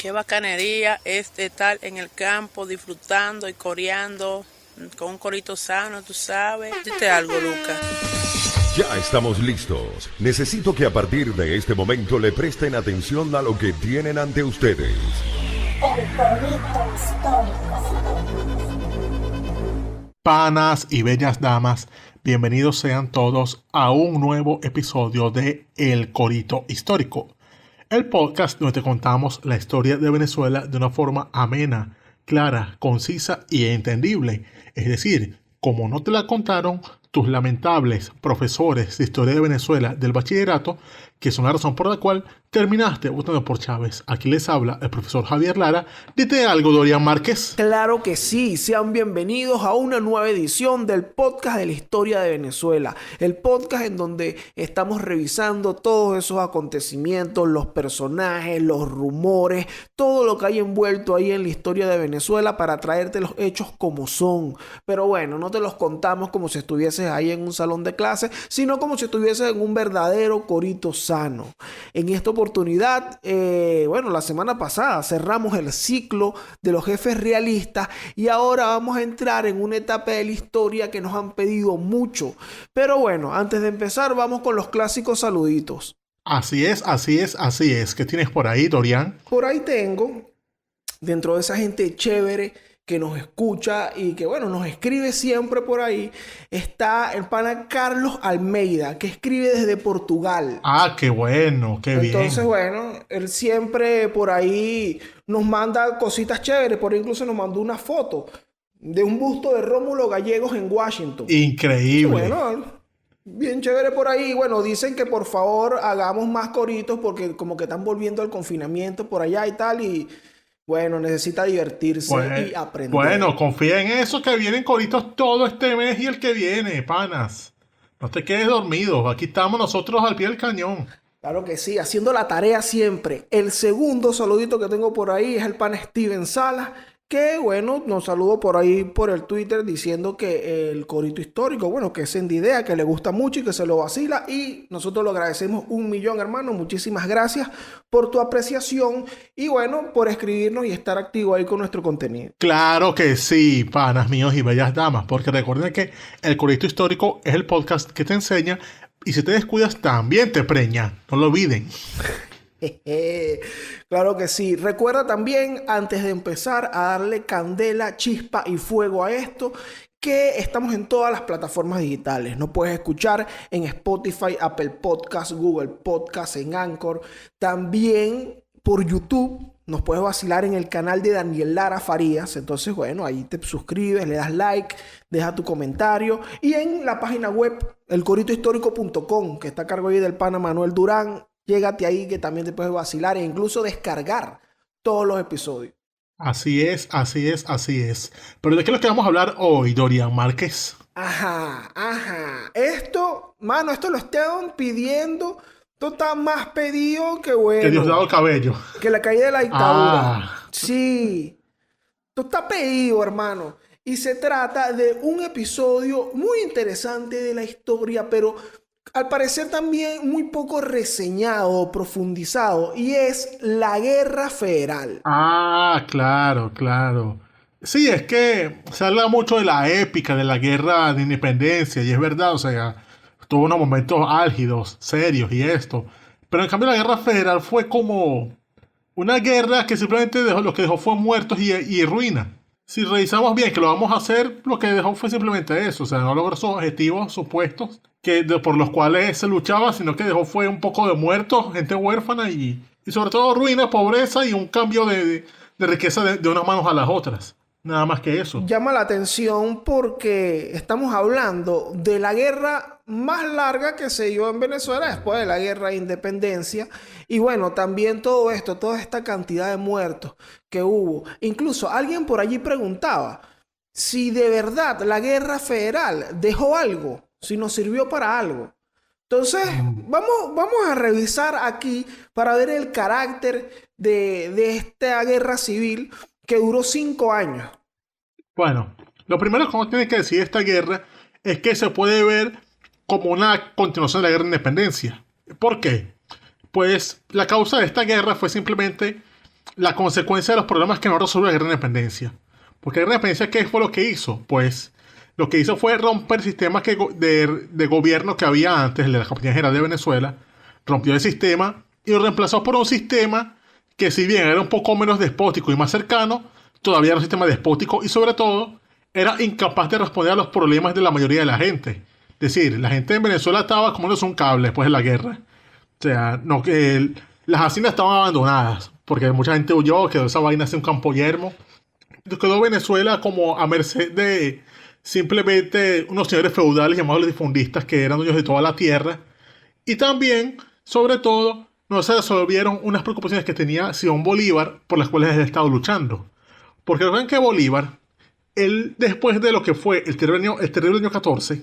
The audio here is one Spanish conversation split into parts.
Qué bacanería es estar en el campo disfrutando y coreando con un corito sano, tú sabes. Dite algo, Lucas. Ya estamos listos. Necesito que a partir de este momento le presten atención a lo que tienen ante ustedes. El corito histórico. Panas y bellas damas, bienvenidos sean todos a un nuevo episodio de El Corito Histórico, el podcast donde te contamos la historia de Venezuela de una forma amena, clara, concisa y entendible. Es decir, como no te la contaron tus lamentables profesores de historia de Venezuela del bachillerato, que son la razón por la cual terminaste votando por Chávez. Aquí les habla el profesor Javier Lara. Dite algo, Dorian Márquez. Claro que sí, sean bienvenidos a una nueva edición del podcast de la historia de Venezuela. El podcast en donde estamos revisando todos esos acontecimientos, los personajes, los rumores, todo lo que hay envuelto ahí en la historia de Venezuela para traerte los hechos como son. Pero bueno, no te los contamos como si estuvieses ahí en un salón de clase, sino como si estuvieses en un verdadero corito sano. En esta oportunidad, la semana pasada cerramos el ciclo de los jefes realistas y ahora vamos a entrar en una etapa de la historia que nos han pedido mucho. Pero bueno, antes de empezar vamos con los clásicos saluditos. Así es. ¿Qué tienes por ahí, Dorian? Por ahí tengo, dentro de esa gente chévere que nos escucha y que, nos escribe siempre por ahí, está el pana Carlos Almeida, que escribe desde Portugal. Ah, qué bueno, qué bien. Entonces, él siempre por ahí nos manda cositas chéveres. Por ahí incluso nos mandó una foto de un busto de Rómulo Gallegos en Washington. Increíble. Bien chévere por ahí. Dicen que por favor hagamos más coritos porque como que están volviendo al confinamiento por allá y tal y... necesita divertirse y aprender. Confía en eso, que vienen coritos todo este mes y el que viene, panas. No te quedes dormido. Aquí estamos nosotros al pie del cañón. Claro que sí, haciendo la tarea siempre. El segundo saludito que tengo por ahí es el pana Steven Salas, que nos saludó por ahí por el Twitter diciendo que el corito histórico, que es de idea, que le gusta mucho y que se lo vacila, y nosotros lo agradecemos 1.000.000, hermano. Muchísimas gracias por tu apreciación y por escribirnos y estar activo ahí con nuestro contenido. Claro que sí, panas míos y bellas damas, porque recuerden que el corito histórico es el podcast que te enseña y si te descuidas también te preña, no lo olviden. Claro que sí. Recuerda también, antes de empezar, a darle candela, chispa y fuego a esto, que estamos en todas las plataformas digitales. Nos puedes escuchar en Spotify, Apple Podcasts, Google Podcasts, en Anchor. También por YouTube nos puedes vacilar en el canal de Daniel Lara Farías. Entonces, ahí te suscribes, le das like, deja tu comentario. Y en la página web, elcoritohistórico.com, que está a cargo ahí del pana Manuel Durán. Llégate ahí que también te puedes vacilar e incluso descargar todos los episodios. Así es. Pero ¿de qué es lo que vamos a hablar hoy, Dorian Márquez? Ajá. Esto lo están pidiendo. Esto está más pedido que Que Diosdado el Cabello. que la caída de la dictadura. Sí. Esto está pedido, hermano. Y se trata de un episodio muy interesante de la historia, pero... al parecer también muy poco reseñado o profundizado, y es la Guerra Federal. Ah, claro. Sí, es que se habla mucho de la épica de la guerra de independencia, y es verdad, tuvo unos momentos álgidos, serios y esto. Pero en cambio la Guerra Federal fue como una guerra que simplemente lo que dejó fue muertos y ruina. Si revisamos bien que lo vamos a hacer, lo que dejó fue simplemente eso, no logró sus objetivos supuestos por los cuales se luchaba, sino que dejó fue un poco de muertos, gente huérfana y sobre todo ruina, pobreza y un cambio de riqueza de unas manos a las otras. Nada más que eso. Llama la atención porque estamos hablando de la guerra más larga que se dio en Venezuela después de la guerra de independencia. Y también todo esto, toda esta cantidad de muertos que hubo. Incluso alguien por allí preguntaba si de verdad la guerra federal dejó algo, si nos sirvió para algo. Entonces, vamos a revisar aquí para ver el carácter de esta guerra civil que duró 5 años. Bueno, lo primero que uno tiene que decir de esta guerra es que se puede ver como una continuación de la guerra de independencia. ¿Por qué? Pues la causa de esta guerra fue simplemente la consecuencia de los problemas que no resolvió la guerra de independencia. Porque la guerra de independencia, ¿qué fue lo que hizo? Pues lo que hizo fue romper el sistema de gobierno que había antes, el de la Compañía General de Venezuela. Rompió el sistema y lo reemplazó por un sistema que, si bien era un poco menos despótico y más cercano, todavía era un sistema despótico y, sobre todo, era incapaz de responder a los problemas de la mayoría de la gente. Es decir, la gente en Venezuela estaba comiéndose un cable después de la guerra. O sea, no, las haciendas estaban abandonadas porque mucha gente huyó, quedó esa vaina así un campo yermo. Quedó Venezuela como a merced de simplemente unos señores feudales llamados latifundistas que eran dueños de toda la tierra. Y también, sobre todo, no se resolvieron unas preocupaciones que tenía Simón Bolívar, por las cuales él estaba luchando. Porque recuerden que Bolívar, él, después de lo que fue el terrible año 14,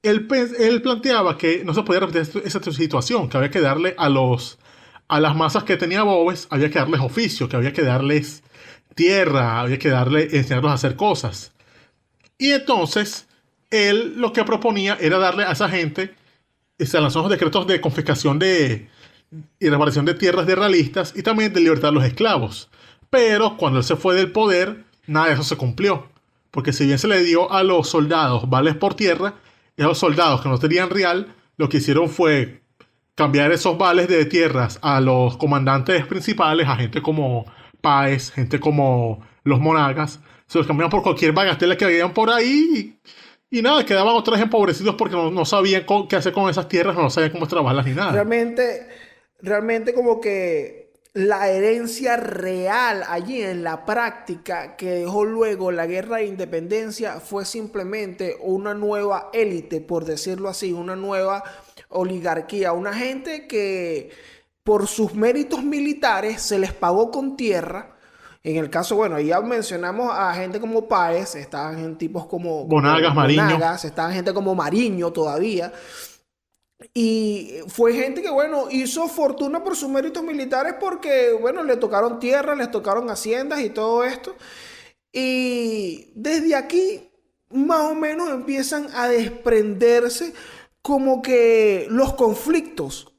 él planteaba que no se podía repetir esa situación, que había que darle a las masas que tenía Boves, había que darles oficio, que había que darles tierra, había que enseñarlos a hacer cosas. Y entonces, él lo que proponía era darle a esa gente, se lanzó los decretos de confiscación y reparación de tierras de realistas y también de libertad de los esclavos. Pero cuando él se fue del poder, nada de eso se cumplió. Porque si bien se le dio a los soldados vales por tierra, y a los soldados que no tenían real, lo que hicieron fue cambiar esos vales de tierras a los comandantes principales, a gente como Páez, gente como los Monagas. Se los cambiaron por cualquier bagatela que habían por ahí y nada, quedaban otra vez empobrecidos porque no sabían qué hacer con esas tierras, no sabían cómo trabajarlas ni nada. Realmente como que la herencia real allí en la práctica que dejó luego la guerra de independencia fue simplemente una nueva élite, por decirlo así, una nueva oligarquía, una gente que por sus méritos militares se les pagó con tierra. En el caso, bueno, ya mencionamos a gente como Páez, estaban en tipos como Monagas, Mariño. Estaban gente como Mariño todavía. Y fue gente que, bueno, hizo fortuna por sus méritos militares porque, bueno, le tocaron tierra, les tocaron haciendas y todo esto. Y desde aquí, más o menos, empiezan a desprenderse como que los conflictos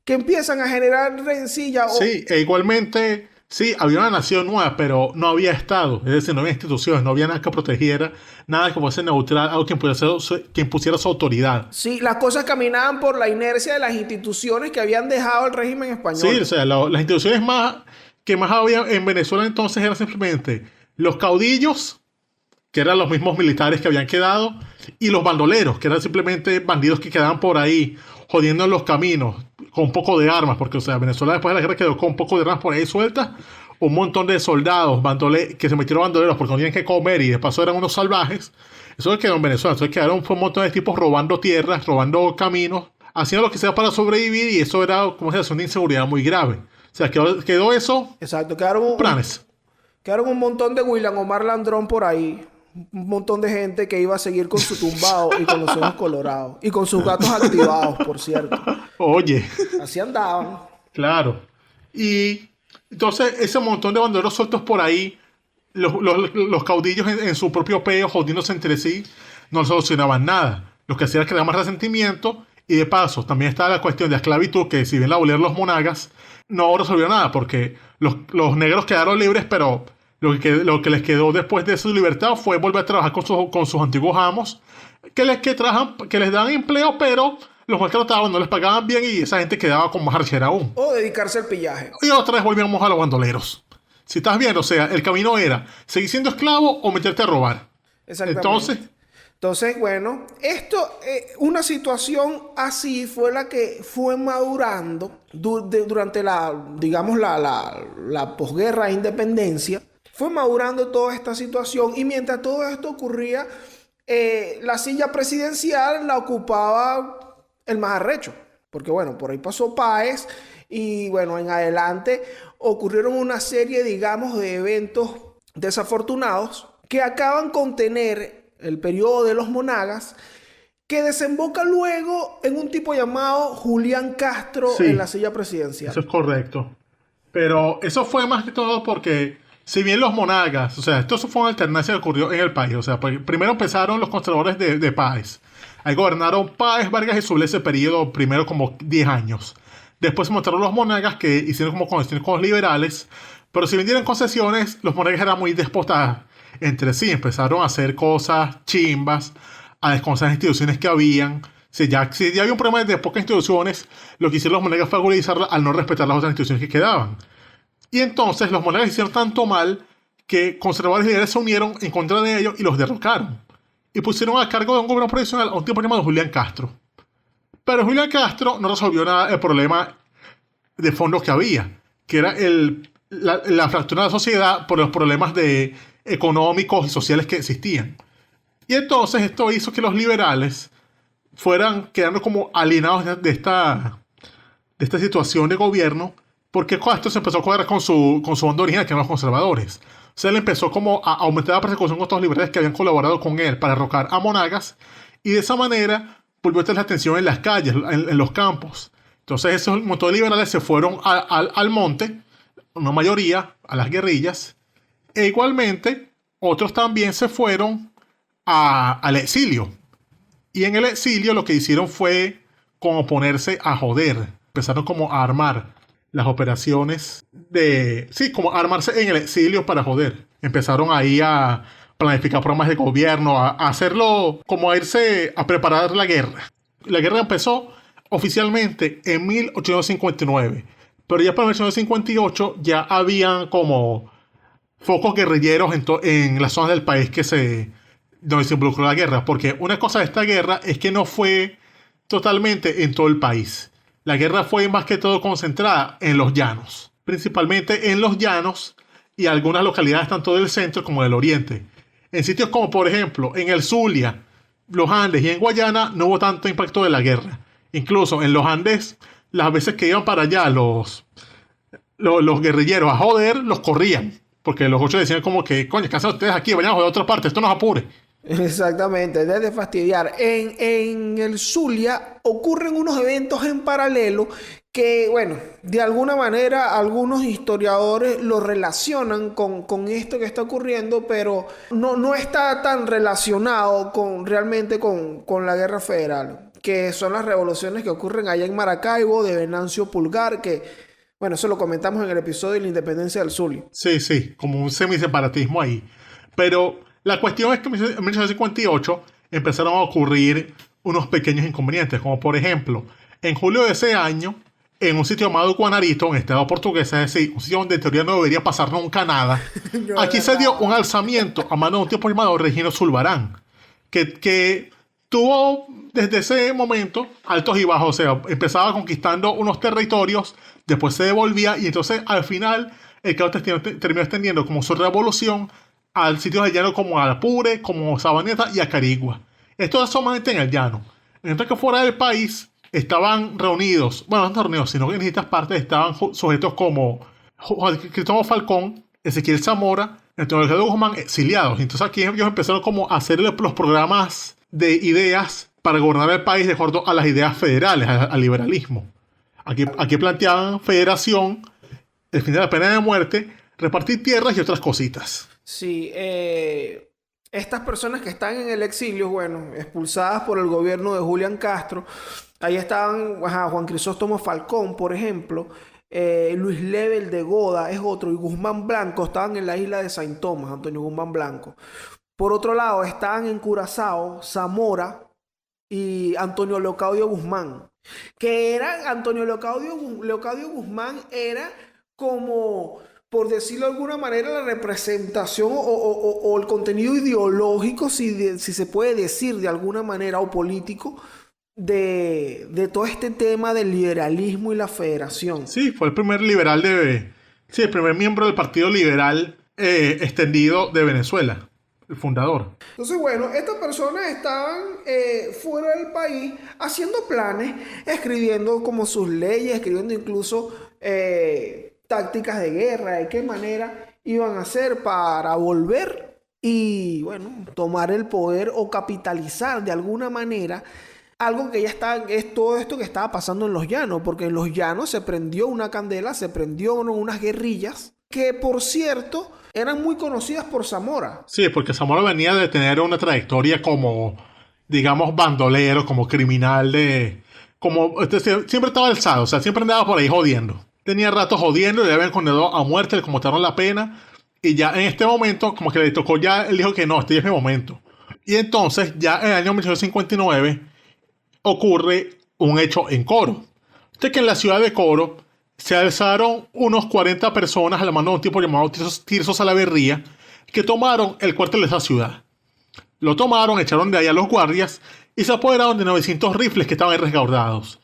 que empiezan a generar rencilla. Sí, e igualmente, sí, había una nación nueva, pero no había Estado. Es decir, no había instituciones, no había nada que protegiera, nada que fuese neutral, algo que impusiera su autoridad. Sí, las cosas caminaban por la inercia de las instituciones que habían dejado el régimen español. Sí, o sea, las instituciones que más había en Venezuela entonces eran simplemente los caudillos, que eran los mismos militares que habían quedado, y los bandoleros, que eran simplemente bandidos que quedaban por ahí, jodiendo en los caminos, con un poco de armas, porque, o sea, Venezuela después de la guerra quedó con un poco de armas por ahí sueltas, un montón de soldados que se metieron bandoleros porque no tenían que comer y de paso eran unos salvajes. Eso quedó en Venezuela. Entonces fue un montón de tipos robando tierras, robando caminos, haciendo lo que sea para sobrevivir, y eso era como una inseguridad muy grave. O sea, quedó eso. Exacto, quedaron un montón de William Omar Landrón por ahí. Un montón de gente que iba a seguir con su tumbado y con los ojos colorados. Y con sus gatos activados, por cierto. Oye. Así andaban. Claro. Y entonces ese montón de bandoleros sueltos por ahí, los caudillos en su propio peo, jodiéndose entre sí, no solucionaban nada. Lo que hacía era crear más resentimiento. Y de paso, también estaba la cuestión de esclavitud, que si bien la abolieron los monagas, no resolvió nada, porque los negros quedaron libres, pero lo que les quedó después de su libertad fue volver a trabajar con sus antiguos amos, que les daban empleo, pero los maltrataban, no les pagaban bien, y esa gente quedaba con más archera aún. O dedicarse al pillaje. Y otra vez volvíamos a los bandoleros. Si estás viendo, o sea, el camino era seguir siendo esclavo o meterte a robar. Exactamente. Entonces, bueno, una situación así fue la que fue madurando durante la posguerra de independencia. Fue madurando toda esta situación, y mientras todo esto ocurría, la silla presidencial la ocupaba el más arrecho. Porque bueno, por ahí pasó Páez, y bueno, en adelante ocurrieron una serie, digamos, de eventos desafortunados que acaban con tener el periodo de los monagas, que desemboca luego en un tipo llamado Julián Castro, sí, en la silla presidencial. Eso es correcto. Pero eso fue más que todo porque, si bien los monagas, o sea, esto fue una alternancia que ocurrió en el país. O sea, primero empezaron los conservadores de Páez. Ahí gobernaron Páez, Vargas y Soule ese periodo, primero como 10 años. Después se montaron los monagas, que hicieron como conexiones con los liberales, Pero si vendieron concesiones, los monegas eran muy déspotas entre sí. Empezaron a hacer cosas chimbas, a desconocer las instituciones que habían. Si ya había un problema de pocas instituciones, lo que hicieron los monegas fue agudizarla al no respetar las otras instituciones que quedaban. Y entonces los monegas hicieron tanto mal que conservadores y liberales se unieron en contra de ellos y los derrocaron. Y pusieron a cargo de un gobierno provisional a un tipo llamado Julián Castro. Pero Julián Castro no resolvió nada el problema de fondo que había, que era la fractura de la sociedad por los problemas económicos y sociales que existían. Y entonces esto hizo que los liberales fueran quedando como alienados de esta situación de gobierno, porque Castro se empezó a cuadrar con su onda original, que eran los conservadores. O sea, él empezó como a aumentar la persecución contra los liberales que habían colaborado con él para derrocar a Monagas, y de esa manera volvió a tener la atención en las calles, en los campos. Entonces esos montón de liberales se fueron al monte, una mayoría, a las guerrillas, e igualmente otros también se fueron al exilio. Y en el exilio lo que hicieron fue como ponerse a joder. Empezaron como a armar las operaciones como armarse en el exilio para joder. Empezaron ahí a planificar programas de gobierno, a hacerlo como a irse a preparar la guerra. La guerra empezó oficialmente en 1859, pero ya para 1858 ya habían como focos guerrilleros en las zonas del país donde se involucró la guerra, porque una cosa de esta guerra es que no fue totalmente en todo el país. La guerra fue más que todo concentrada en los llanos, principalmente en los llanos y algunas localidades tanto del centro como del oriente. En sitios como por ejemplo en el Zulia, los Andes y en Guayana no hubo tanto impacto de la guerra. Incluso en los Andes, las veces que iban para allá los guerrilleros a joder, los corrían, porque los ocho decían como que, coño, ¿qué hacen ustedes aquí? Vayan a joder a otra parte, esto nos apure. Exactamente, desde fastidiar. En el Zulia ocurren unos eventos en paralelo que, bueno, de alguna manera algunos historiadores lo relacionan con esto que está ocurriendo, pero no está tan relacionado realmente con la Guerra Federal, que son las revoluciones que ocurren allá en Maracaibo de Venancio Pulgar, que, bueno, eso lo comentamos en el episodio de la independencia del Zulia. Sí, como un semiseparatismo ahí. Pero la cuestión es que en 1958 empezaron a ocurrir unos pequeños inconvenientes, como por ejemplo, en julio de ese año, en un sitio llamado Guanarito, en estado portugués, es decir, un sitio donde en teoría no debería pasar nunca nada, aquí se dio un alzamiento a mano de un tipo llamado Regino Zulbarán, que tuvo desde ese momento altos y bajos. O sea, empezaba conquistando unos territorios, después se devolvía, y entonces al final el caos terminó extendiendo como su revolución al sitio de llano como Apure, como Sabaneta y Acarigua. Esto es solamente en el llano. Mientras que fuera del país estaban reunidos, bueno, no reunidos, sino que en distintas partes estaban sujetos como Cristóbal Falcón, Ezequiel Zamora, Antonio Delgado Guzmán, exiliados. Entonces aquí ellos empezaron como a hacer los programas de ideas para gobernar el país de acuerdo a las ideas federales, al liberalismo. Aquí planteaban federación, el fin de la pena de muerte, repartir tierras y otras cositas. Sí, estas personas que están en el exilio, bueno, expulsadas por el gobierno de Julián Castro, ahí estaban Juan Crisóstomo Falcón, por ejemplo, Luis Lebel de Goda es otro, y Guzmán Blanco, estaban en la isla de Saint Thomas, Antonio Guzmán Blanco. Por otro lado, estaban en Curazao, Zamora y Antonio Leocadio Guzmán, que eran, Antonio Leocadio Guzmán era como, por decirlo de alguna manera, la representación o el contenido ideológico, si se puede decir de alguna manera, o político, de todo este tema del liberalismo y la federación. Sí, fue el primer liberal el primer miembro del Partido Liberal extendido de Venezuela, el fundador. Entonces, bueno, estas personas estaban fuera del país haciendo planes, escribiendo como sus leyes, escribiendo incluso tácticas de guerra, de qué manera iban a hacer para volver y, bueno, tomar el poder o capitalizar de alguna manera algo que ya está, es todo esto que estaba pasando en los llanos, porque en los llanos se prendió una candela, se prendió unas guerrillas que, por cierto, eran muy conocidas por Zamora. Sí, porque Zamora venía de tener una trayectoria como, digamos, bandolero, como criminal siempre estaba alzado, o sea, siempre andaba por ahí jodiendo. tenía rato jodiendo, le habían condenado a muerte, le conmutaron la pena. Y ya en este momento, como que le tocó ya, él dijo que no, este ya es mi momento. Y entonces, ya en el año 1859, ocurre un hecho en Coro. Este que en la ciudad de Coro se alzaron unos 40 personas a la mano de un tipo llamado Tirso Salaverría, que tomaron el cuartel de esa ciudad. Lo tomaron, echaron de ahí a los guardias y se apoderaron de 900 rifles que estaban resguardados.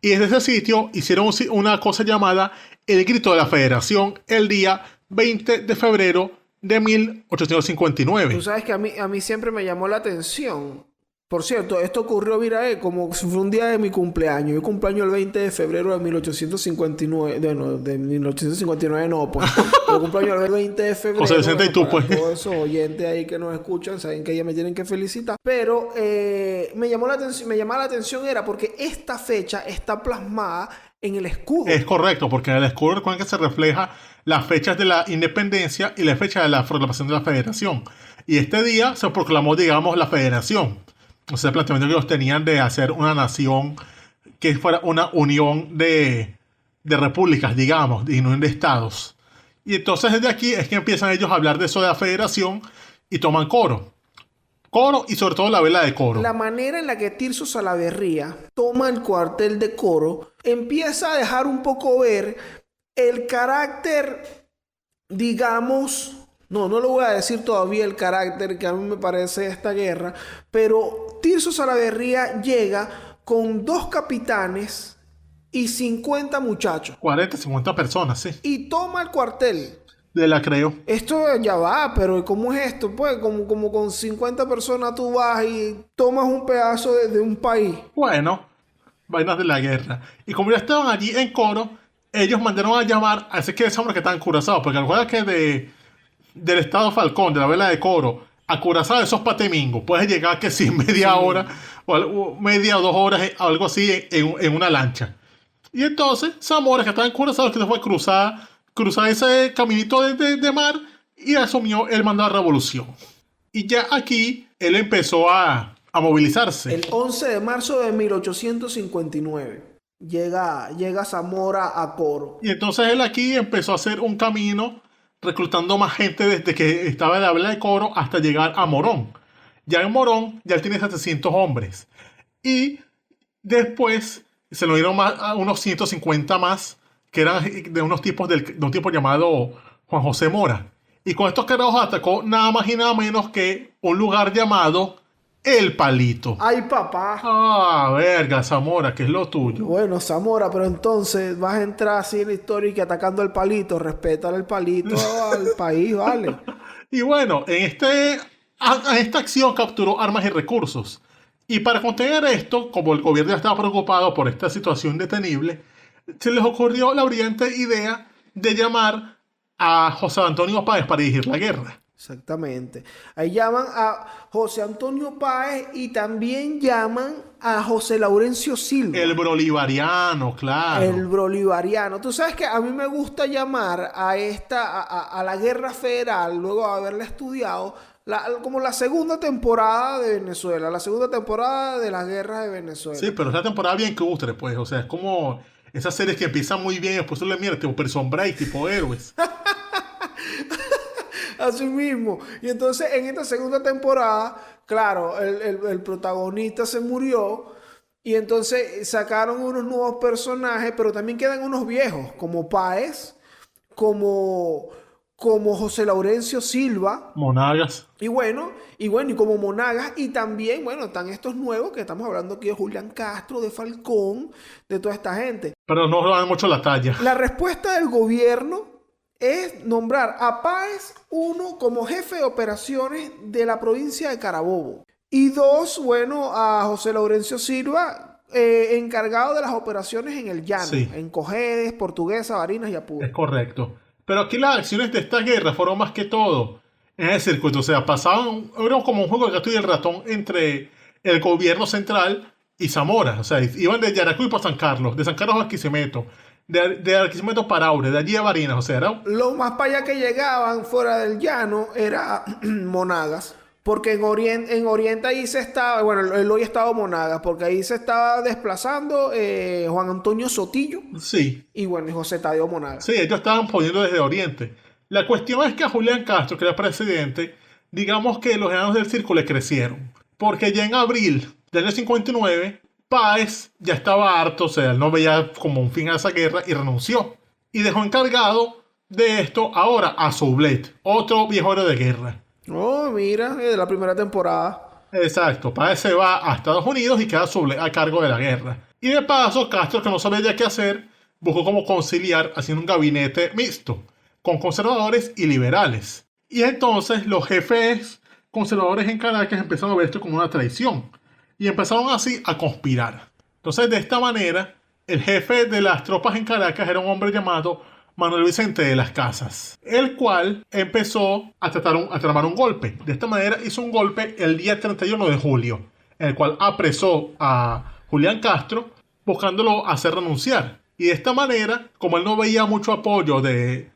Y desde ese sitio hicieron una cosa llamada el Grito de la Federación el día 20 de febrero de 1859. Tú sabes que a mí siempre me llamó la atención. Por cierto, esto ocurrió, mira, como si fuera un día de mi cumpleaños. Yo cumpleaños el 20 de febrero de 1859. Bueno, de 1859 no, pues. Yo cumpleaños el 20 de febrero. José Vicente y tú, pues. Todos esos oyentes ahí que nos escuchan saben que ya me tienen que felicitar. Pero me llama la atención era porque esta fecha está plasmada en el escudo. Es correcto, porque en el escudo recuerden que se refleja las fechas de la independencia y la fecha de la proclamación de la federación. Y este día se proclamó, digamos, la federación. O sea, el planteamiento que ellos tenían de hacer una nación que fuera una unión de repúblicas, digamos, y no de estados. Y entonces desde aquí es que empiezan ellos a hablar de eso de la federación y toman Coro. Coro y sobre todo la vela de Coro. La manera en la que Tirso Salaverría toma el cuartel de Coro empieza a dejar un poco ver el carácter, digamos... No lo voy a decir todavía el carácter que a mí me parece de esta guerra, pero Tirso Salaverría llega con 2 capitanes y 50 muchachos. 40, 50 personas, sí. Y toma el cuartel. De la creo. Esto ya va, pero ¿cómo es esto? Pues como con 50 personas tú vas y tomas un pedazo de un país. Bueno, vainas de la guerra. Y como ya estaban allí en Coro, ellos mandaron a llamar a ese que es hombre que estaban Curazao, porque recuerda que del estado Falcón, de la vela de Coro, a Curazao, esos patemingos, puedes llegar que sí, media hora, o media o 2 horas, algo así, en una lancha. Y entonces, Zamora, que estaba en Curazao, que se fue a cruzar ese caminito de mar, y asumió el mando de la revolución. Y ya aquí, él empezó a movilizarse. El 11 de marzo de 1859, llega Zamora a Coro. Y entonces él aquí empezó a hacer un camino reclutando más gente desde que estaba en la vela de Coro hasta llegar a Morón. Ya en Morón ya él tiene 700 hombres. Y después se lo dieron a unos 150 más, que eran de unos tipos de un tipo llamado Juan José Mora. Y con estos carajos atacó nada más y nada menos que un lugar llamado El Palito. ¡Ay, papá! Ah, verga, Zamora, que es lo tuyo. Bueno, Zamora, pero entonces vas a entrar así en la historia y que atacando el palito, respetar el palito al país, ¿vale? Y bueno, en esta acción capturó armas y recursos. Y para contener esto, como el gobierno ya estaba preocupado por esta situación indetenible, se les ocurrió la brillante idea de llamar a José Antonio Páez para dirigir la guerra. Exactamente. Ahí llaman a José Antonio Páez y también llaman a José Laurencio Silva. El bolivariano, claro. El bolivariano. Tú sabes que a mí me gusta llamar a la guerra federal, luego de haberla estudiado, como la segunda temporada de Venezuela, la segunda temporada de las guerras de Venezuela. Sí, pero es una temporada bien custre, pues. O sea, es como esas series que empiezan muy bien y después tú le miras, tipo Prison Break, tipo Héroes. Así mismo. Y entonces en esta segunda temporada, claro, el protagonista se murió y entonces sacaron unos nuevos personajes, pero también quedan unos viejos, como Páez, como José Laurencio Silva. Monagas. Y como Monagas. Y también, bueno, están estos nuevos que estamos hablando aquí de Julián Castro, de Falcón, de toda esta gente. Pero no dan mucho la talla. La respuesta del gobierno es nombrar a Páez, 1, como jefe de operaciones de la provincia de Carabobo. Y 2, bueno, a José Laurencio Silva, encargado de las operaciones en el llano. Sí. En Cojedes, Portuguesa, Barinas y Apure. Es correcto. Pero aquí las acciones de esta guerra fueron más que todo en el circuito. O sea, era como un juego de gato y el ratón entre el gobierno central y Zamora. O sea, iban de Yaracuy para San Carlos, de San Carlos a Barquisimeto, de Barquisimeto para Aure, de allí a Barinas. O sea, era... Lo más para allá que llegaban fuera del llano era Monagas. Porque en Oriente ahí se estaba, bueno, el hoy estado Monagas, porque ahí se estaba desplazando Juan Antonio Sotillo Sí, y bueno, y José Tadeo Monagas. sí, ellos estaban poniendo desde Oriente. La cuestión es que a Julián Castro, que era presidente, digamos que los enanos del circo le crecieron. Porque ya en abril del año 59, Páez ya estaba harto, o sea, él no veía como un fin a esa guerra y renunció. Y dejó encargado de esto ahora a Soublet, otro viejo héroe de guerra. Oh, mira, de la primera temporada. Exacto, Páez se va a Estados Unidos y queda Soublet a cargo de la guerra. Y de paso, Castro, que no sabía ya qué hacer, buscó como conciliar haciendo un gabinete mixto, con conservadores y liberales. Y entonces los jefes conservadores en Caracas empezaron a ver esto como una traición. Y empezaron así a conspirar. Entonces, de esta manera, el jefe de las tropas en Caracas era un hombre llamado Manuel Vicente de las Casas, el cual empezó a tramar un golpe. De esta manera hizo un golpe el día 31 de julio, en el cual apresó a Julián Castro, buscándolo hacer renunciar. Y de esta manera, como él no veía mucho apoyo de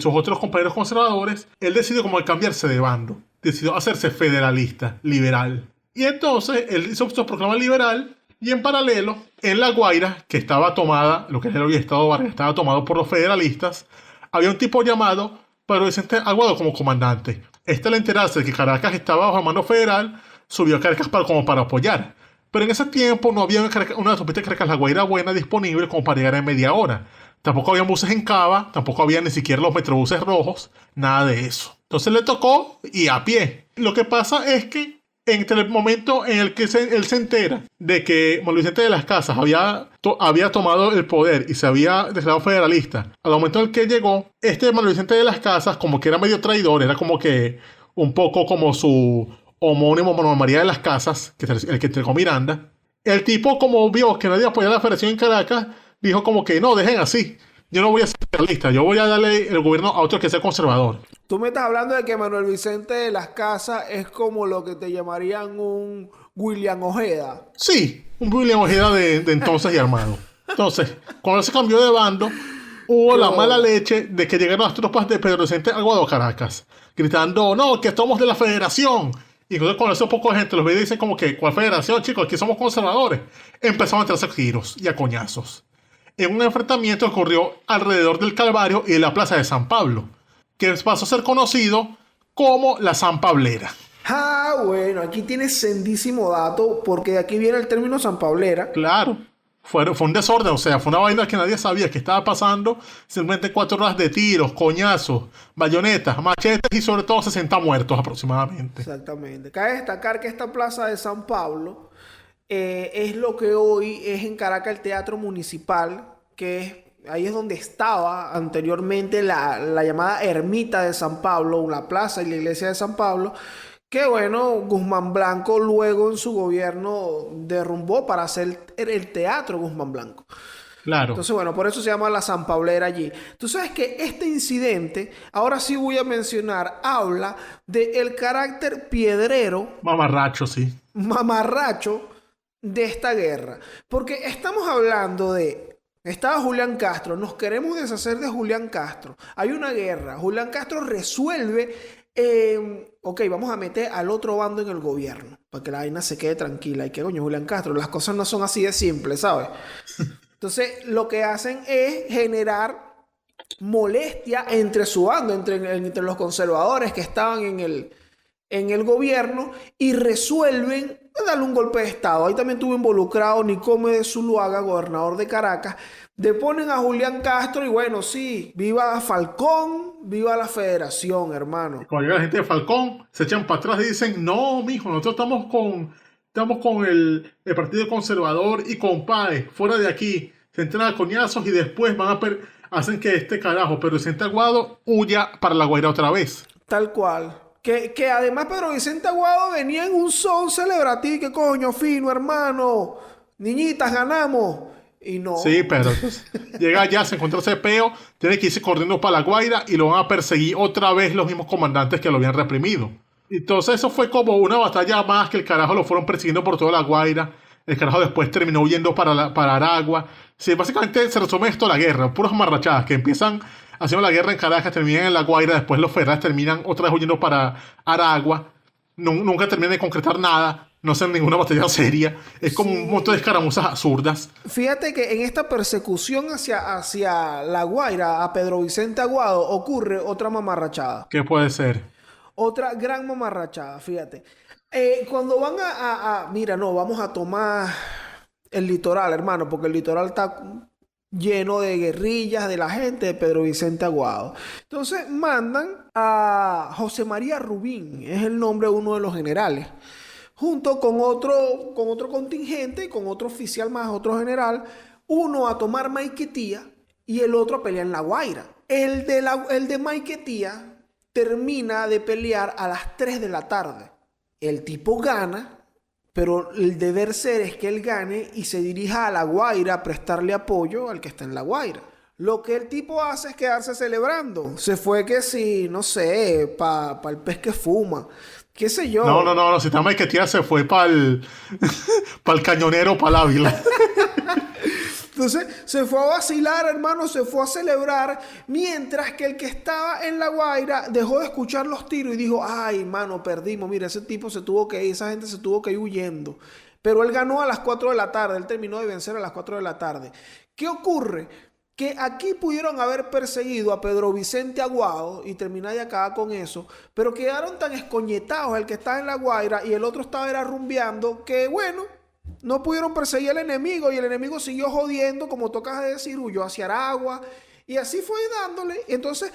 sus otros compañeros conservadores, él decidió como cambiarse de bando. Decidió hacerse federalista, liberal. Y entonces él hizo su proclama liberal. Y en paralelo, en La Guaira, que estaba tomada, lo que era el estado Vargas, estaba tomado por los federalistas, había un tipo llamado Pedro Vicente Aguado como comandante. Al enterarse de que Caracas estaba bajo mando federal, subió a Caracas para apoyar. Pero en ese tiempo no había una autopista de Caracas-La Guaira buena disponible como para llegar en media hora. Tampoco había buses en Cava, tampoco había ni siquiera los metrobuses rojos, nada de eso. Entonces le tocó y a pie. Lo que pasa es que entre el momento en el que él se entera de que Manuel Vicente de las Casas había tomado el poder y se había declarado federalista, al momento en el que llegó, Manuel Vicente de las Casas, como que era medio traidor, era como que un poco como su homónimo Manuel María de las Casas, que es el que entregó Miranda. El tipo, como vio que nadie apoyaba la federación en Caracas, dijo como que no, dejen así. Yo no voy a ser federalista, yo voy a darle el gobierno a otro que sea conservador. Tú me estás hablando de que Manuel Vicente de las Casas es como lo que te llamarían un William Ojeda. Sí, un William Ojeda de entonces y armado. Entonces, cuando él se cambió de bando, hubo la mala leche de que llegaron las tropas de Pedro Vicente Aguado a Caracas, gritando, no, que somos de la federación. Y entonces cuando eso poco gente los ve y dicen como que, ¿cuál federación, chicos? Aquí somos conservadores. Empezaron a entrarse a tiros y a coñazos. En un enfrentamiento ocurrió alrededor del Calvario y de la Plaza de San Pablo, que pasó a ser conocido como la San Pablera. Ah, bueno, aquí tienes sendísimo dato, porque de aquí viene el término San Pablera. Claro, fue un desorden, o sea, fue una vaina que nadie sabía que estaba pasando. Simplemente 4 horas de tiros, coñazos, bayonetas, machetes y sobre todo 60 muertos aproximadamente. Exactamente. Cabe destacar que esta Plaza de San Pablo es lo que hoy es en Caracas el Teatro Municipal, ahí es donde estaba anteriormente la llamada Ermita de San Pablo, la plaza y la iglesia de San Pablo, que bueno, Guzmán Blanco luego en su gobierno derrumbó para hacer el Teatro Guzmán Blanco. Claro. Entonces, bueno, por eso se llama la San Pablera allí. Tú sabes que este incidente, ahora sí voy a mencionar, habla del carácter piedrero, mamarracho de esta guerra. Porque estamos hablando estaba Julián Castro, nos queremos deshacer de Julián Castro. Hay una guerra, Julián Castro resuelve, ok, vamos a meter al otro bando en el gobierno, para que la vaina se quede tranquila. Y que coño, Julián Castro, las cosas no son así de simples, ¿sabes? Entonces, lo que hacen es generar molestia entre su bando, entre los conservadores que estaban en el gobierno, y resuelven darle un golpe de estado. Ahí también estuvo involucrado Nicome de Zuluaga, gobernador de Caracas. Deponen a Julián Castro y bueno, sí, viva Falcón, viva la federación, hermano. Cuando llega la gente de Falcón, se echan para atrás y dicen, no, mijo, nosotros estamos con el Partido Conservador y con Páez, fuera de aquí. Se entran a coñazos y después hacen que este carajo, Pedro Vicente Aguado, huya para La Guaira otra vez. Tal cual. Que además Pedro Vicente Aguado venía en un son celebrativo. Que coño, fino, hermano. Niñitas, ganamos. Y no. Sí, pero llega allá, se encuentra ese peo, tiene que irse corriendo para La Guaira y lo van a perseguir otra vez los mismos comandantes que lo habían reprimido. Entonces eso fue como una batalla más, que el carajo lo fueron persiguiendo por toda La Guaira. El carajo después terminó huyendo para Aragua. Sí, básicamente se resume esto la guerra, puras marrachadas que empiezan haciendo la guerra en Caracas, terminan en La Guaira, después los federales terminan otra vez huyendo para Aragua. nunca terminan de concretar nada, no hacen ninguna batalla seria, es como un montón de escaramuzas absurdas. Fíjate que en esta persecución hacia La Guaira, a Pedro Vicente Aguado, ocurre otra mamarrachada. ¿Qué puede ser? Otra gran mamarrachada, fíjate. Cuando van mira, no, vamos a tomar el litoral, hermano, porque el litoral está lleno de guerrillas de la gente de Pedro Vicente Aguado. Entonces mandan a José María Rubín, es el nombre de uno de los generales, junto con otro contingente, con otro oficial más, otro general, uno a tomar Maiquetía y el otro a pelear en La Guaira. El de Maiquetía termina de pelear a las 3 de la tarde. El tipo gana, pero el deber ser es que él gane y se dirija a La Guaira a prestarle apoyo al que está en La Guaira. Lo que el tipo hace es quedarse celebrando. Se fue que sí, no sé, pa el pez que fuma. ¿Qué sé yo? No, si está Maiquetía se fue para el cañonero, para la Ávila. Entonces se fue a vacilar, hermano, se fue a celebrar, mientras que el que estaba en La Guaira dejó de escuchar los tiros y dijo, ay, hermano, perdimos, mira, ese tipo se tuvo que ir, esa gente se tuvo que ir huyendo. Pero él ganó a las 4 de la tarde, él terminó de vencer a las 4 de la tarde. ¿Qué ocurre? Que aquí pudieron haber perseguido a Pedro Vicente Aguado y terminar de acabar con eso, pero quedaron tan escoñetados el que estaba en La Guaira y el otro estaba rumbeando que, bueno, no pudieron perseguir al enemigo y el enemigo siguió jodiendo, como tocas de decir, huyó hacia Aragua y así fue dándole. Entonces,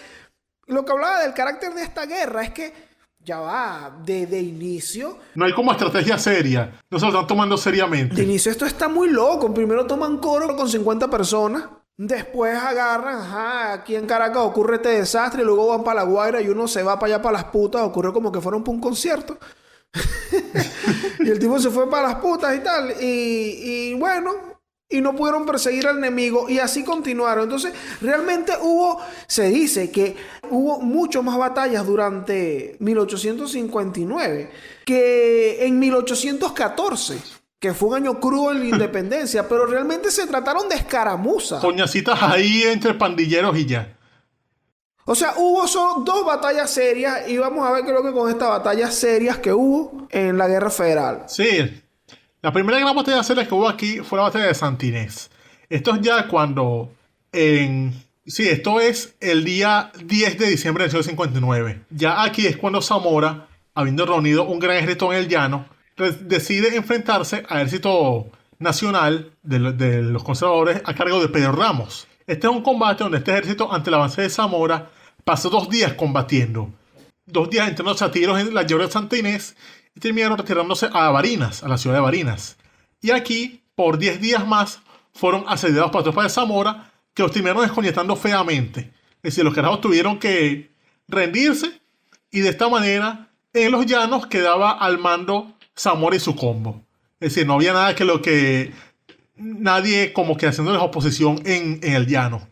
lo que hablaba del carácter de esta guerra es que ya va, de inicio. No hay como estrategia seria, no se lo están tomando seriamente. De inicio esto está muy loco. Primero toman coro con 50 personas. Después agarran, aquí en Caracas ocurre este desastre y luego van para La Guaira y uno se va para allá para las putas, ocurrió como que fueron para un concierto. Y el tipo se fue para las putas y tal, y bueno, y no pudieron perseguir al enemigo y así continuaron. Entonces, realmente se dice que hubo mucho más batallas durante 1859 que en 1814. Que fue un año crudo en la independencia, pero realmente se trataron de escaramuzas. Coñacitas ahí entre pandilleros y ya. O sea, hubo solo 2 batallas serias y vamos a ver qué es lo que con estas batallas serias que hubo en la Guerra Federal. Sí, la primera gran batalla seria que hubo aquí fue la batalla de Santa Inés. Esto es ya cuando sí, esto es el día 10 de diciembre de 1859. Ya aquí es cuando Zamora, habiendo reunido un gran ejército en el llano, decide enfrentarse al ejército nacional de los conservadores a cargo de Pedro Ramos. Este es un combate donde este ejército, ante el avance de Zamora, pasó 2 días combatiendo. 2 días entrándose a tiros en la llave de Santa Inés y terminaron retirándose a Barinas, a la ciudad de Barinas. Y aquí, por 10 días más, fueron asediados por tropas de Zamora que los terminaron desconectando feamente. Es decir, los carajos tuvieron que rendirse y de esta manera en los llanos quedaba al mando Zamora y su combo. Es decir, no había nada nadie como que haciéndoles oposición en el llano.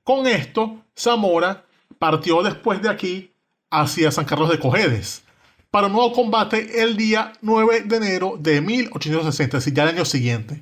Con esto, Zamora partió después de aquí hacia San Carlos de Cojedes para un nuevo combate el día 9 de enero de 1860, es decir, ya el año siguiente.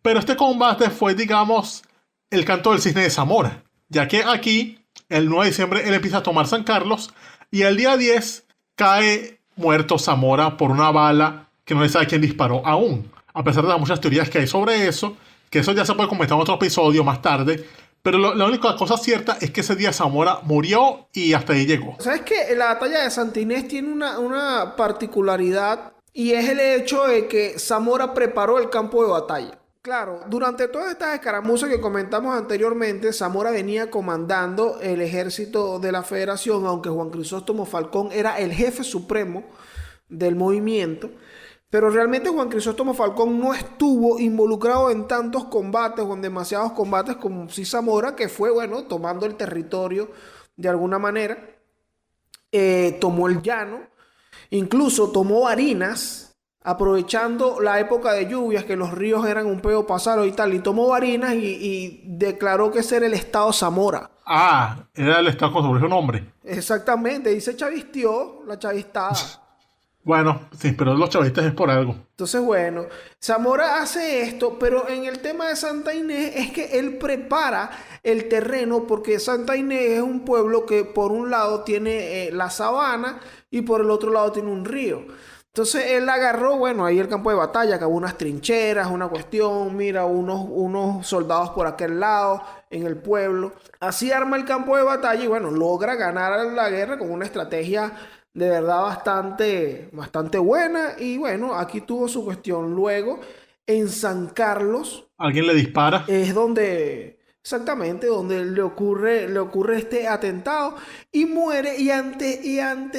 Pero este combate fue, digamos, el canto del cisne de Zamora, ya que aquí, el 9 de diciembre, él empieza a tomar San Carlos y el día 10 cae muerto Zamora por una bala que no se sabe quién disparó aún. A pesar de las muchas teorías que hay sobre eso, que eso ya se puede comentar en otro episodio más tarde, pero la única cosa cierta es que ese día Zamora murió y hasta ahí llegó. ¿Sabes qué? La batalla de Santa Inés tiene una particularidad y es el hecho de que Zamora preparó el campo de batalla. Claro, durante todas estas escaramuzas que comentamos anteriormente, Zamora venía comandando el ejército de la Federación, aunque Juan Crisóstomo Falcón era el jefe supremo del movimiento. Pero realmente Juan Crisóstomo Falcón no estuvo involucrado en tantos combates o en demasiados combates como si Zamora, que fue, bueno, tomando el territorio de alguna manera. Tomó el llano, incluso tomó Barinas, aprovechando la época de lluvias, que los ríos eran un peo pasado y tal, y tomó Barinas y declaró que ese era el estado Zamora. Ah, era el estado con sobre su nombre. Exactamente, y se chavistió la chavistada. Bueno, sí, pero los chavistas es por algo. Entonces, bueno, Zamora hace esto, pero en el tema de Santa Inés es que él prepara el terreno, porque Santa Inés es un pueblo que por un lado tiene la sabana y por el otro lado tiene un río. Entonces él agarró, bueno, ahí el campo de batalla, que hubo unas trincheras, una cuestión, mira, unos soldados por aquel lado, en el pueblo. Así arma el campo de batalla y bueno, logra ganar la guerra con una estrategia de verdad bastante buena. Y bueno, aquí tuvo su cuestión. Luego, en San Carlos, Alguien le dispara. es donde, exactamente, donde le ocurre este atentado y muere. Y antes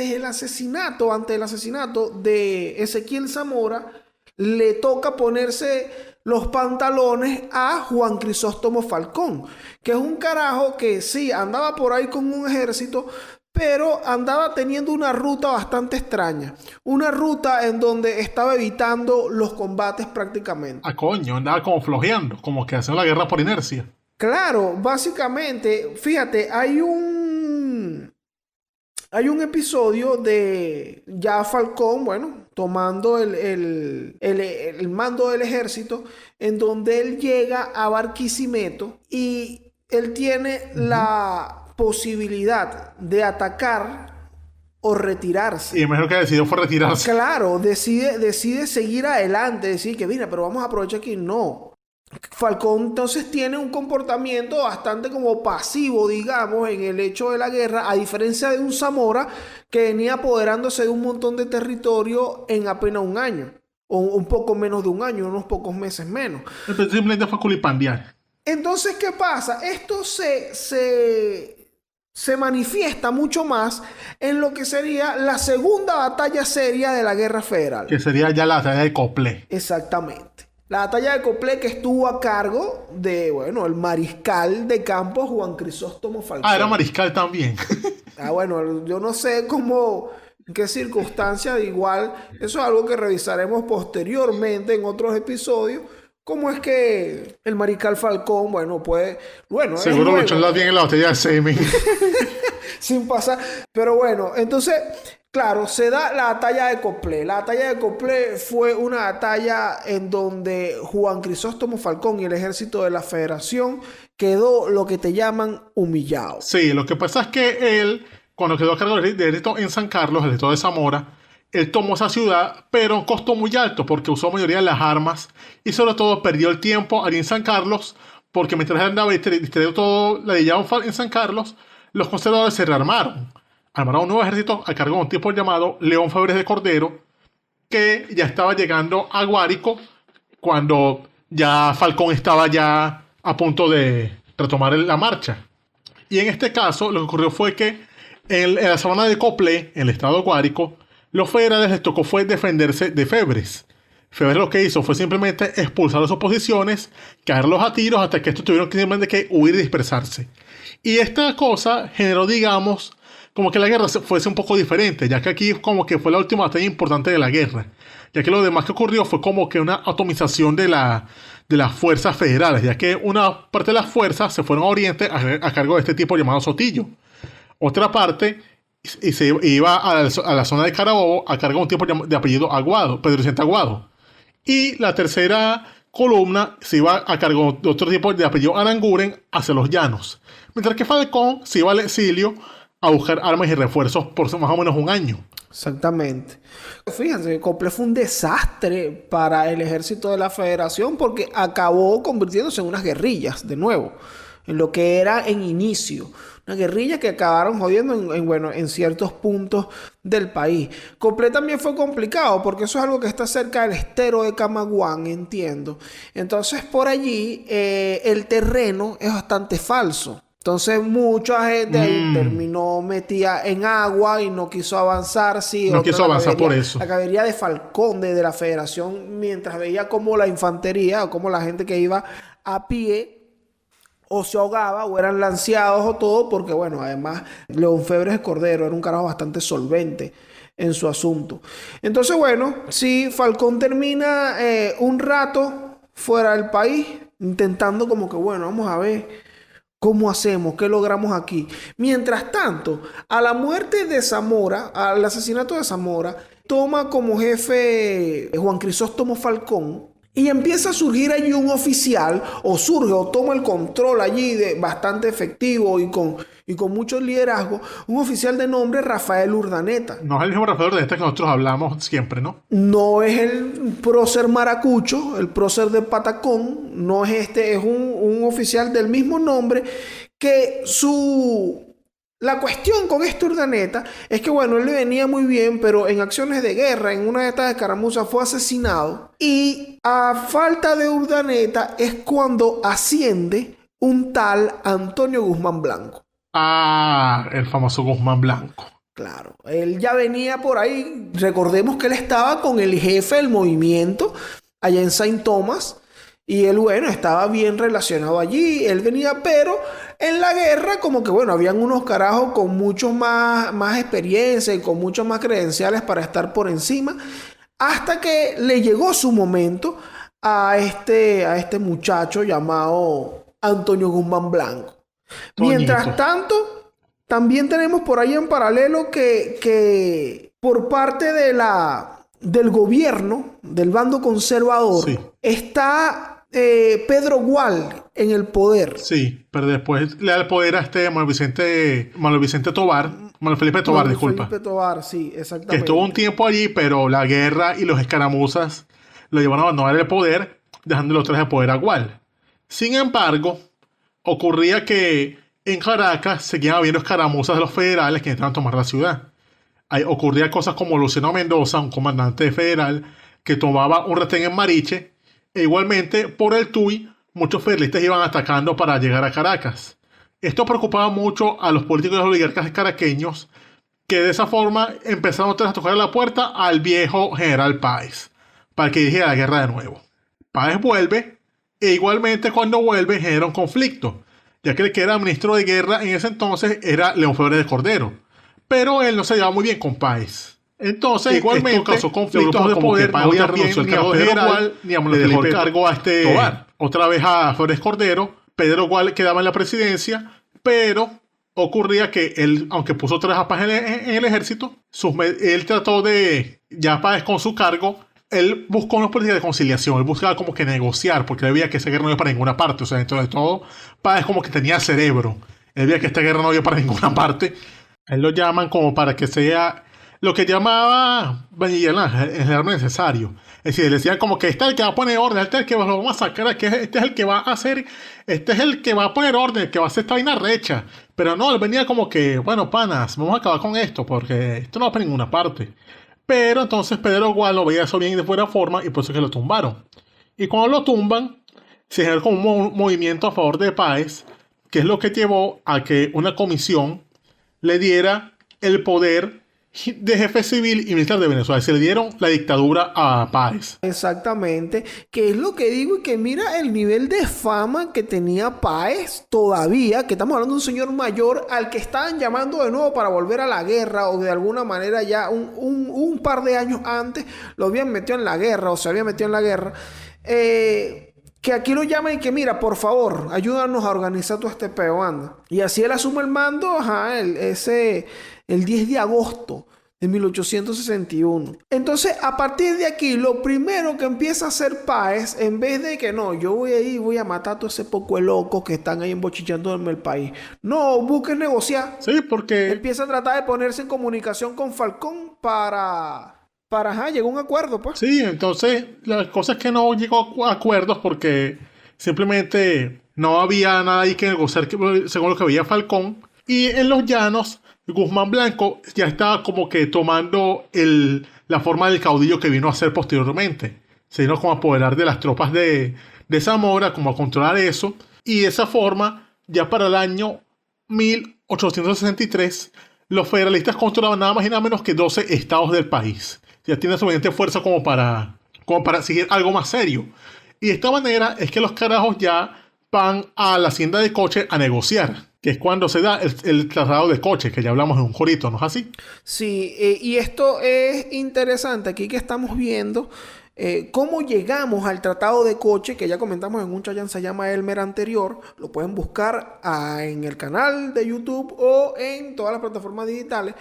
del asesinato de Ezequiel Zamora, le toca ponerse los pantalones a Juan Crisóstomo Falcón, que es un carajo que sí, andaba por ahí con un ejército, pero andaba teniendo una ruta bastante extraña. Una ruta en donde estaba evitando los combates prácticamente. Ah, coño, andaba como flojeando, como que haciendo la guerra por inercia. Claro, básicamente, fíjate, hay un episodio de ya Falcón, bueno, tomando el mando del ejército, en donde él llega a Barquisimeto y él tiene la posibilidad de atacar o retirarse. Y el mejor que decidió fue retirarse. Claro, decide seguir adelante, decir que mira, pero vamos a aprovechar aquí. No. Falcón entonces tiene un comportamiento bastante como pasivo, digamos, en el hecho de la guerra, a diferencia de un Zamora que venía apoderándose de un montón de territorio en apenas un año, o un poco menos de un año, unos pocos meses menos. Entonces simplemente fue culipandear. Entonces, ¿qué pasa? Esto se manifiesta mucho más en lo que sería la segunda batalla seria de la Guerra Federal. Que sería ya la batalla de Coplé. Exactamente. La batalla de Coplé, que estuvo a cargo de, bueno, el mariscal de campo Juan Crisóstomo Falcón. Ah, era mariscal también. Bueno, yo no sé cómo, en qué circunstancias, igual, eso es algo que revisaremos posteriormente en otros episodios. ¿Cómo es que el mariscal Falcón, bueno, seguro luchó bien en la batalla de Semin. sin pasar. Pero bueno, entonces, claro, se da la batalla de Coplé. La batalla de Coplé fue una batalla en donde Juan Crisóstomo Falcón y el ejército de la Federación quedó lo que te llaman humillado. Sí, lo que pasa es que él, cuando quedó a cargo del ejército en San Carlos, el ejército de Zamora, él tomó esa ciudad, pero a un costo muy alto porque usó mayoría de las armas y sobre todo perdió el tiempo allí en San Carlos porque mientras él andaba distraído todo la de en San Carlos, los conservadores se rearmaron. Armaron un nuevo ejército a cargo de un tipo llamado León Febres de Cordero, que ya estaba llegando a Guárico cuando ya Falcón estaba ya a punto de retomar la marcha. Y en este caso lo que ocurrió fue que en la sabana de Coplé, en el estado de Guárico, los federales les tocó fue defenderse de Febres. Febres lo que hizo fue simplemente expulsar las oposiciones, caerlos a tiros hasta que estos tuvieron simplemente que huir y dispersarse. Y esta cosa generó, digamos, como que la guerra fuese un poco diferente, ya que aquí como que fue la última batalla importante de la guerra, ya que lo demás que ocurrió fue como que una atomización de las fuerzas federales, ya que una parte de las fuerzas se fueron a Oriente a cargo de este tipo llamado Sotillo. Otra parte y se iba a la zona de Carabobo a cargo de un tipo de apellido Aguado, Pedro Vicente Aguado. Y la tercera columna se iba a cargo de otro tipo de apellido Aranguren hacia los llanos. Mientras que Falcón se iba al exilio a buscar armas y refuerzos por más o menos un año. Exactamente. Fíjense, Coplé fue un desastre para el ejército de la Federación porque acabó convirtiéndose en unas guerrillas de nuevo, en lo que era en inicio. Una guerrilla que acabaron jodiendo en ciertos puntos del país. Coplé también fue complicado porque eso es algo que está cerca del estero de Camaguán, entiendo. Entonces por allí el terreno es bastante falso. Entonces mucha gente ahí terminó metida en agua y no quiso avanzar. Sí, no quiso avanzar por eso. La caballería de Falcón de la Federación, mientras veía como la infantería o como la gente que iba a pie o se ahogaba o eran lanceados o todo, porque bueno, además León Febres de Cordero era un carajo bastante solvente en su asunto. Entonces bueno, sí, Falcón termina un rato fuera del país, intentando como que bueno, vamos a ver ¿cómo hacemos? ¿Qué logramos aquí? Mientras tanto, a la muerte de Zamora, al asesinato de Zamora, toma como jefe Juan Crisóstomo Falcón y empieza a surgir allí un oficial, o surge o toma el control allí de bastante efectivo y y con mucho liderazgo, un oficial de nombre Rafael Urdaneta. No es el mismo Rafael de este que nosotros hablamos siempre, ¿no? No es el prócer maracucho, el prócer de Patacón, no es este, es un oficial del mismo nombre que La cuestión con este Urdaneta es que, bueno, él le venía muy bien, pero en acciones de guerra, en una de estas escaramuzas, fue asesinado. Y a falta de Urdaneta es cuando asciende un tal Antonio Guzmán Blanco. Ah, el famoso Guzmán Blanco. Claro, él ya venía por ahí. Recordemos que él estaba con el jefe del movimiento allá en Saint Thomas. Y él, bueno, estaba bien relacionado allí. Él venía, pero en la guerra, como que, bueno, habían unos carajos con mucho más experiencia y con muchas más credenciales para estar por encima. Hasta que le llegó su momento a este muchacho llamado Antonio Guzmán Blanco. Toñito. Mientras tanto, también tenemos por ahí en paralelo que por parte del gobierno, del bando conservador, Sí. está Pedro Gual en el poder. Sí, pero después le da el poder a Manuel Vicente Tobar, Manuel Felipe Tobar, Manuel disculpa. Felipe Tobar, sí, Que exactamente. estuvo un tiempo allí, pero la guerra y los escaramuzas lo llevaron a abandonar el poder, dejándole otra vez el poder a Gual. Sin embargo, ocurría que en Caracas seguían habiendo escaramuzas de los federales que intentaban tomar la ciudad. Ahí ocurría cosas como Luciano Mendoza, un comandante federal, que tomaba un retén en Mariche, e igualmente por el Tuy, muchos federalistas iban atacando para llegar a Caracas. Esto preocupaba mucho a los políticos y los oligarcas caraqueños, que de esa forma empezaron otra vez a tocar la puerta al viejo general Páez, para que dirigiera la guerra de nuevo. Páez vuelve, e igualmente cuando vuelve genera un conflicto, ya que el que era ministro de guerra en ese entonces era León Febres de Cordero, pero él no se llevaba muy bien con Páez. Entonces, igualmente, esto causó conflictos de poder. No había renunció el cargo de Pedro Gual, ni a Manuel Felipe el cargo a Tobar. Otra vez a Febres Cordero. Pedro Gual quedaba en la presidencia, pero ocurría que él, aunque puso 3 apas en el ejército, él trató de, ya Páez con su cargo, él buscó una política de conciliación. Él buscaba como que negociar, porque él veía que esa guerra no iba para ninguna parte. O sea, dentro de todo, Páez como que tenía cerebro. Él veía que esta guerra no iba para ninguna parte. Él lo llaman como para que sea lo que llamaba Vanilla el general necesario. Es decir, decían como que este es el que va a poner orden, este es el que lo vamos a sacar, este es el que va a hacer, este es el que va a poner orden, el que va a hacer esta vaina recha. Pero no, él venía como que, bueno, panas, vamos a acabar con esto, porque esto no va para ninguna parte. Pero entonces Pedro Gual lo veía eso bien de fuera forma y por eso es que lo tumbaron. Y cuando lo tumban, se generó como un movimiento a favor de Páez, que es lo que llevó a que una comisión le diera el poder de jefe civil y militar de Venezuela. Se le dieron la dictadura a Páez. Exactamente, que es lo que digo y que mira el nivel de fama que tenía Páez todavía, que estamos hablando de un señor mayor al que estaban llamando de nuevo para volver a la guerra o de alguna manera ya un par de años antes lo habían metido en la guerra o se había metido en la guerra. Que aquí lo llaman y que mira, por favor, ayúdanos a organizar todo este peo, anda. Y así él asume el mando, el 10 de agosto de 1861. Entonces, a partir de aquí, lo primero que empieza a hacer Páez, en vez de que no, yo voy a ir, voy a matar a todo ese poco de locos que están ahí embochillándome el país. No, busque negociar. Sí, porque Empieza a tratar de ponerse en comunicación con Falcón para llegar a un acuerdo, pues. sí, entonces la cosa es que no llegó a acuerdos porque simplemente no había nada ahí que negociar según lo que veía Falcón. Y en los llanos, Guzmán Blanco ya estaba como que tomando la forma del caudillo que vino a ser posteriormente. Se vino como a apoderar de las tropas de Zamora, como a controlar eso. Y de esa forma, ya para el año 1863, los federalistas controlaban nada más y nada menos que 12 estados del país. Ya tiene suficiente fuerza como para seguir algo más serio. Y de esta manera es que los carajos ya van a la hacienda de Coche a negociar, que es cuando se da el traslado de Coche, que ya hablamos en un jorito, ¿no es así? Sí, y esto es interesante aquí que estamos viendo cómo llegamos al Tratado de Coche, que ya comentamos en un Chayán se llama Elmer anterior. Lo pueden buscar en el canal de YouTube o en todas las plataformas digitales.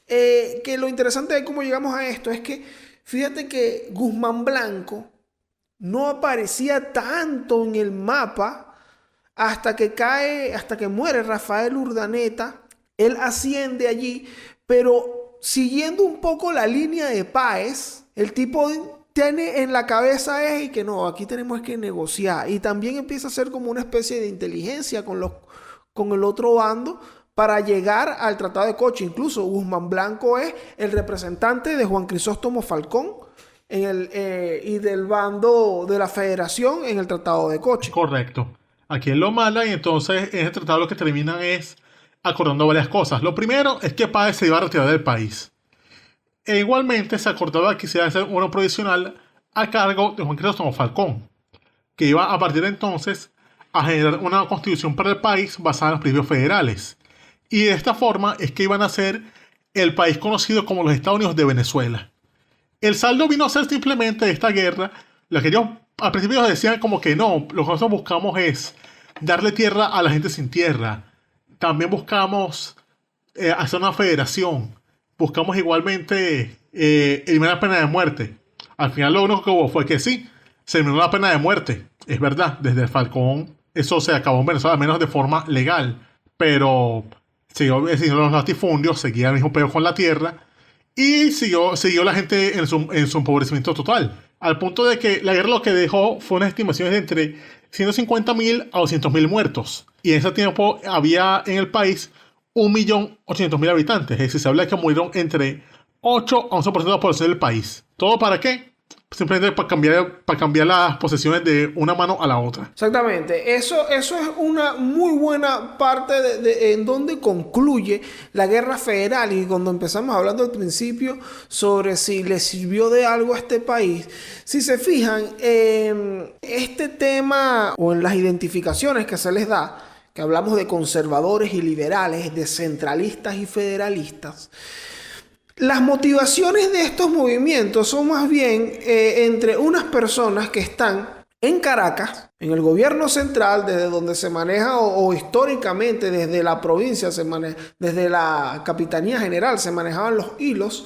Que lo interesante de cómo llegamos a esto es que fíjate que Guzmán Blanco no aparecía tanto en el mapa hasta que muere Rafael Urdaneta. Él asciende allí, pero siguiendo un poco la línea de Páez, el tipo tiene en la cabeza y que no, aquí tenemos que negociar. Y también empieza a ser como una especie de inteligencia con el otro bando para llegar al Tratado de Coche. Incluso Guzmán Blanco es el representante de Juan Crisóstomo Falcón y del bando de la Federación en el Tratado de Coche. Correcto. Aquí él lo manda y entonces en ese tratado lo que terminan es acordando varias cosas. Lo primero es que Páez se iba a retirar del país. E igualmente se acordaba que se iba a hacer uno provisional a cargo de Juan Crisóstomo Falcón, que iba a partir de entonces a generar una constitución para el país basada en los principios federales. Y de esta forma es que iban a ser el país conocido como los Estados Unidos de Venezuela. El saldo vino a ser simplemente esta guerra, la que ellos al principio decían como que no, lo que nosotros buscamos es darle tierra a la gente sin tierra. También buscamos hacer una federación. Buscamos igualmente eliminar la pena de muerte. Al final lo único que hubo fue que sí, se eliminó la pena de muerte. Es verdad, desde Falcón eso se acabó en Venezuela, al menos de forma legal. Pero siguió los latifundios, seguía el mismo peor con la tierra. Y siguió la gente en su empobrecimiento total. Al punto de que la guerra lo que dejó fue unas estimaciones de entre 150.000 a 200.000 muertos. Y en ese tiempo había en el país 1.800.000 habitantes. Es decir, se habla de que murieron entre 8 a 11% de la población del país. ¿Todo para qué? Simplemente para cambiar las posesiones de una mano a la otra. Exactamente. Eso es una muy buena parte en donde concluye la guerra federal. Y cuando empezamos hablando al principio sobre si le sirvió de algo a este país, si se fijan, este tema o en las identificaciones que se les da, que hablamos de conservadores y liberales, de centralistas y federalistas, las motivaciones de estos movimientos son más bien entre unas personas que están en Caracas, en el gobierno central, desde donde se maneja o históricamente desde la provincia, desde la Capitanía General se manejaban los hilos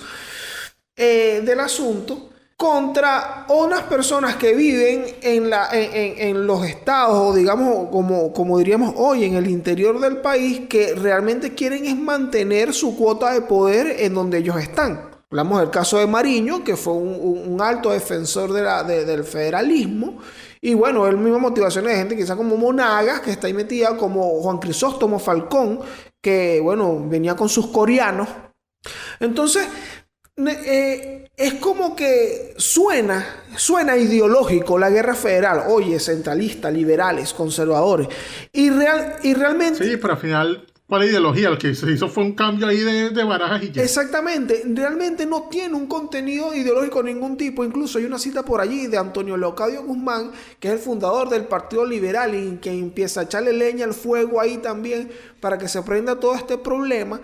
del asunto, contra unas personas que viven en los estados, o digamos, como diríamos hoy, en el interior del país, que realmente quieren es mantener su cuota de poder en donde ellos están. Hablamos del caso de Mariño, que fue un alto defensor del federalismo, y bueno, el mismo motivaciones de gente quizá como Monagas, que está ahí metida, como Juan Crisóstomo Falcón, que bueno, venía con sus coreanos. Entonces, es como que suena ideológico la guerra federal. Oye, centralistas, liberales, conservadores. Y realmente... Sí, pero al final, ¿cuál ideología? Lo que se hizo fue un cambio ahí de barajas y ya. Exactamente. Realmente no tiene un contenido ideológico de ningún tipo. Incluso hay una cita por allí de Antonio Leocadio Guzmán, que es el fundador del Partido Liberal y que empieza a echarle leña al fuego ahí también para que se prenda todo este problema.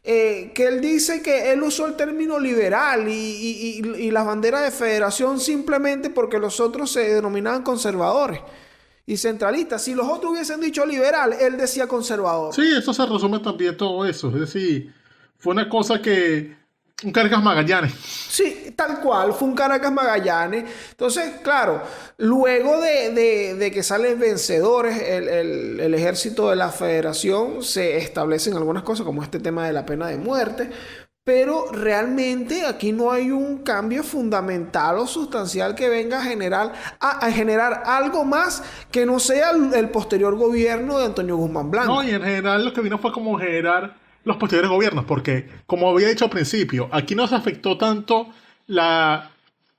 Que él dice que él usó el término liberal y las banderas de federación simplemente porque los otros se denominaban conservadores y centralistas. Si los otros hubiesen dicho liberal, él decía conservador. Sí, eso se resume también todo eso. Es decir, fue una cosa que... un Caracas Magallanes. Sí, tal cual, fue un Caracas Magallanes. Entonces, claro, luego de que salen vencedores el ejército de la federación, se establecen algunas cosas como este tema de la pena de muerte, pero realmente aquí no hay un cambio fundamental o sustancial que venga a generar algo más que no sea el posterior gobierno de Antonio Guzmán Blanco. No, y en general lo que vino fue como generar los posteriores gobiernos, porque como había dicho al principio, aquí no se afectó tanto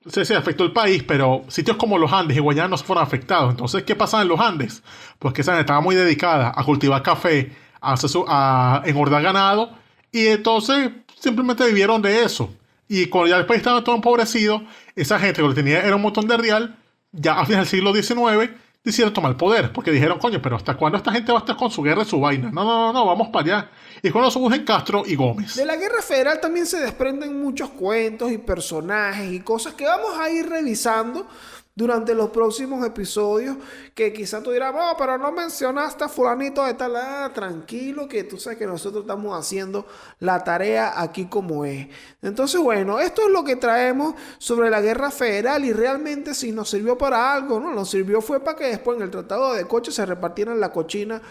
se afectó el país, pero sitios como los Andes y Guayana no se fueron afectados. Entonces, ¿qué pasaba en los Andes? Pues que esa gente estaba muy dedicada a cultivar café, a engordar ganado, y entonces simplemente vivieron de eso. Y cuando ya el país estaba todo empobrecido, esa gente que lo tenía era un montón de real, ya a finales del siglo XIX, decidieron tomar el poder, porque dijeron, coño, pero ¿hasta cuándo esta gente va a estar con su guerra y su vaina? No, vamos para allá. Y cuando surgen Castro y Gómez. De la guerra federal también se desprenden muchos cuentos y personajes y cosas que vamos a ir revisando durante los próximos episodios, que quizás tú dirás, oh, pero no mencionaste a fulanito de tal. Tranquilo, que tú sabes que nosotros estamos haciendo la tarea aquí como es. Entonces, bueno, esto es lo que traemos sobre la guerra federal, y realmente si nos sirvió para algo, ¿no? Nos sirvió fue para que después en el Tratado de Coche se repartieran la cochina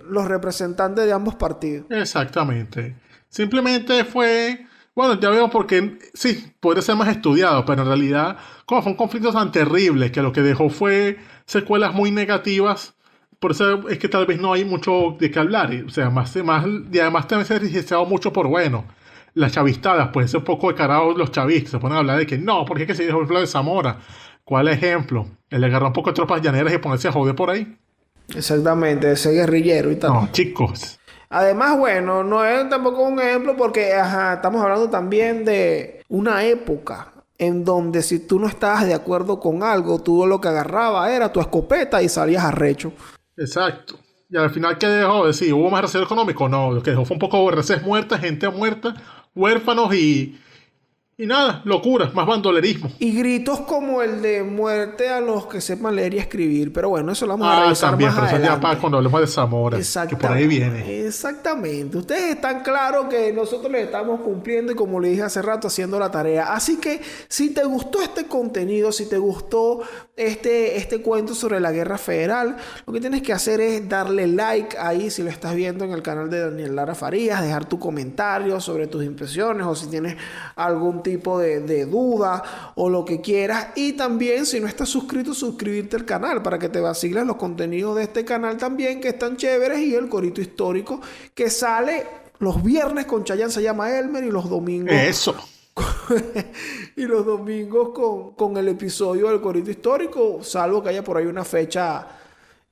los representantes de ambos partidos. Exactamente. Simplemente fue, bueno, ya veo porque sí, podría ser más estudiado, pero en realidad, como fue un conflicto tan terrible que lo que dejó fue secuelas muy negativas, por eso es que tal vez no hay mucho de qué hablar. O sea, y además también se ha registrado mucho por bueno. Las chavistadas, pues es un poco de carajo los chavistas, se ponen a hablar de que no, porque es que se dijo el Flavio de Zamora. ¿Cuál ejemplo? El agarrar un poco de tropas llaneras y ponerse a joder por ahí. Exactamente, ese guerrillero y tal. No, chicos. Además, bueno, no es tampoco un ejemplo porque estamos hablando también de una época en donde si tú no estabas de acuerdo con algo, tú lo que agarrabas era tu escopeta y salías arrecho. Exacto. Y al final, ¿qué dejó? Es decir, ¿hubo más reserva económico? No, lo que dejó fue un poco de reses muertas, gente muerta, huérfanos y nada, locuras, más bandolerismo. Y gritos como el de muerte a los que sepan leer y escribir. Pero bueno, eso lo vamos a revisar también, más pero adelante. eso ya para cuando hablemos de Zamora, que por ahí viene. Exactamente. Ustedes están claros que nosotros les estamos cumpliendo y, como le dije hace rato, haciendo la tarea. Así que si te gustó este contenido, si te gustó este cuento sobre la guerra federal, lo que tienes que hacer es darle like ahí si lo estás viendo en el canal de Daniel Lara Farías, dejar tu comentario sobre tus impresiones o si tienes algún tipo de duda o lo que quieras. Y también, si no estás suscrito, suscribirte al canal para que te vaciles los contenidos de este canal también, que están chéveres, y el corito histórico que sale los viernes con Chayanne, se llama Elmer, y los domingos Eso. y los domingos con el episodio del corito histórico, salvo que haya por ahí una fecha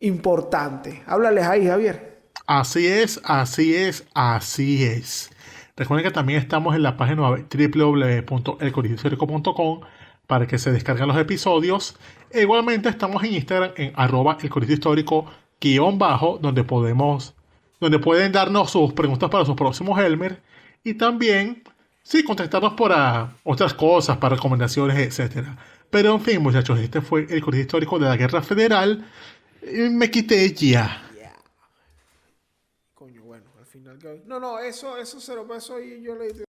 importante. Háblales ahí, Javier. Así es, así es, así es. Recuerden que también estamos en la página www.elcoritohistórico.com para que se descarguen los episodios. E igualmente estamos en Instagram en @elcoritohistórico_, donde pueden darnos sus preguntas para sus próximos Elmer. Y también, sí, contactarnos por otras cosas, para recomendaciones, etcétera. Pero en fin, muchachos, este fue el Corito Histórico de la Guerra Federal. Me quité ya. Coño, bueno, al final... No, eso 0 pesos y yo le...